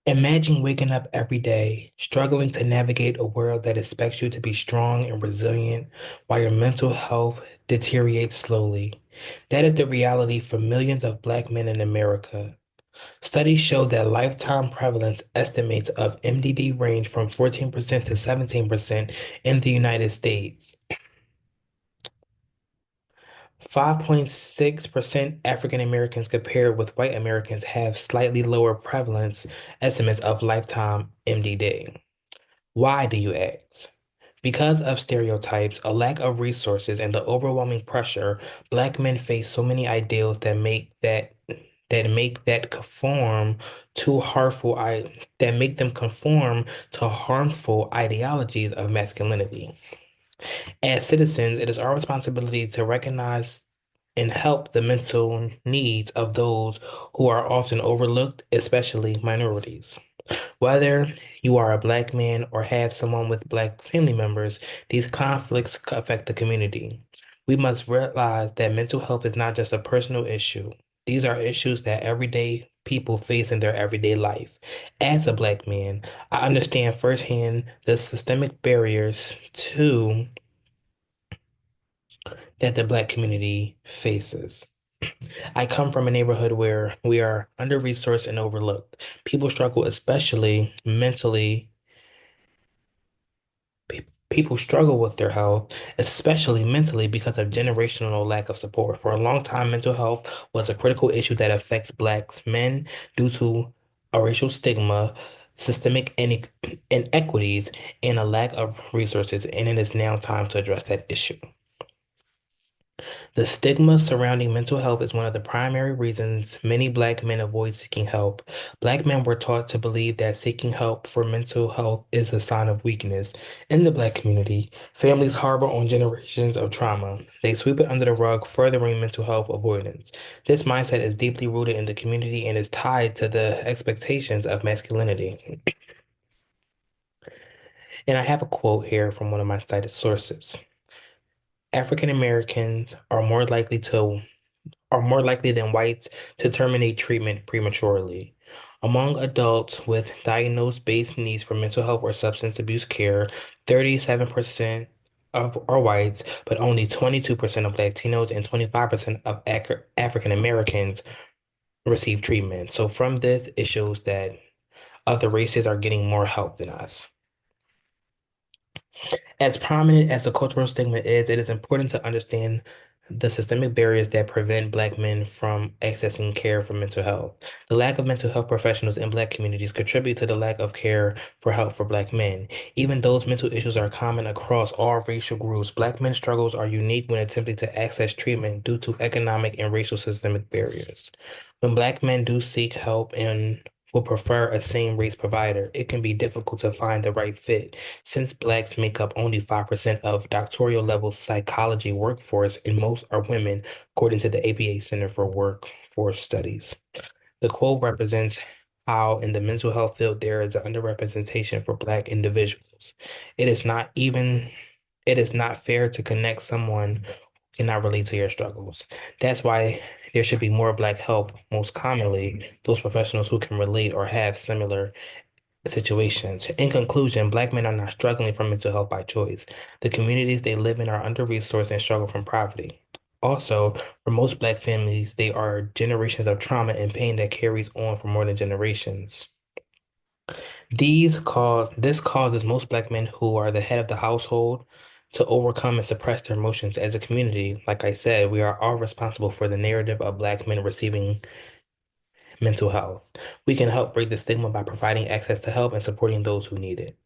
Imagine waking up every day, struggling to navigate a world that expects you to be strong and resilient while your mental health deteriorates slowly. That is the reality for millions of Black men in America. Studies show that lifetime prevalence estimates of MDD range from 14% to 17% in the United States. 5.6% African Americans compared with white Americans have slightly lower prevalence estimates of lifetime MDD. Why do you ask? Because of stereotypes, a lack of resources, and the overwhelming pressure, Black men face so many ideals that conform to that make them conform to harmful ideologies of masculinity. As citizens, it is our responsibility to recognize and help the mental needs of those who are often overlooked, especially minorities. Whether you are a Black man or have someone with Black family members, these conflicts affect the community. We must realize that mental health is not just a personal issue. These are issues that everyday people face in their everyday life. As a Black man, I understand firsthand the systemic barriers to that the Black community faces. I come from a neighborhood where we are under-resourced and overlooked. People struggle, especially mentally. People struggle with their health, especially mentally, because of generational lack of support. For a long time, mental health was a critical issue that affects Black men due to a racial stigma, systemic inequities, and a lack of resources, and it is now time to address that issue. The stigma surrounding mental health is one of the primary reasons many Black men avoid seeking help. Black men were taught to believe that seeking help for mental health is a sign of weakness. In the Black community, families harbor on generations of trauma. They sweep it under the rug, furthering mental health avoidance. This mindset is deeply rooted in the community and is tied to the expectations of masculinity. And I have a quote here from one of my cited sources. African Americans are more likely than whites to terminate treatment prematurely. Among adults with diagnosed base needs for mental health or substance abuse care, 37% of are whites, but only 22% of Latinos and 25% of African Americans receive treatment. So from this, it shows that other races are getting more help than us. As prominent as the cultural stigma is, it is important to understand the systemic barriers that prevent Black men from accessing care for mental health. The lack of mental health professionals in Black communities contribute to the lack of care for help for Black men. Even though mental issues are common across all racial groups, Black men's struggles are unique when attempting to access treatment due to economic and racial systemic barriers. When Black men do seek help and will prefer a same race provider, it can be difficult to find the right fit. Since Blacks make up only 5% of doctoral level psychology workforce and most are women, according to the ABA Center for Workforce Studies. The quote represents how in the mental health field there is an underrepresentation for Black individuals. It is not even, it is not fair to connect someone who cannot relate to your struggles. That's why there should be more Black help, most commonly, those professionals who can relate or have similar situations. In conclusion, Black men are not struggling from mental health by choice. The communities they live in are under-resourced and struggle from poverty. Also, for most Black families, they are generations of trauma and pain that carries on for more than generations. This causes most Black men who are the head of the household to overcome and suppress their emotions. As a community, like I said, we are all responsible for the narrative of Black men receiving mental health. We can help break the stigma by providing access to help and supporting those who need it.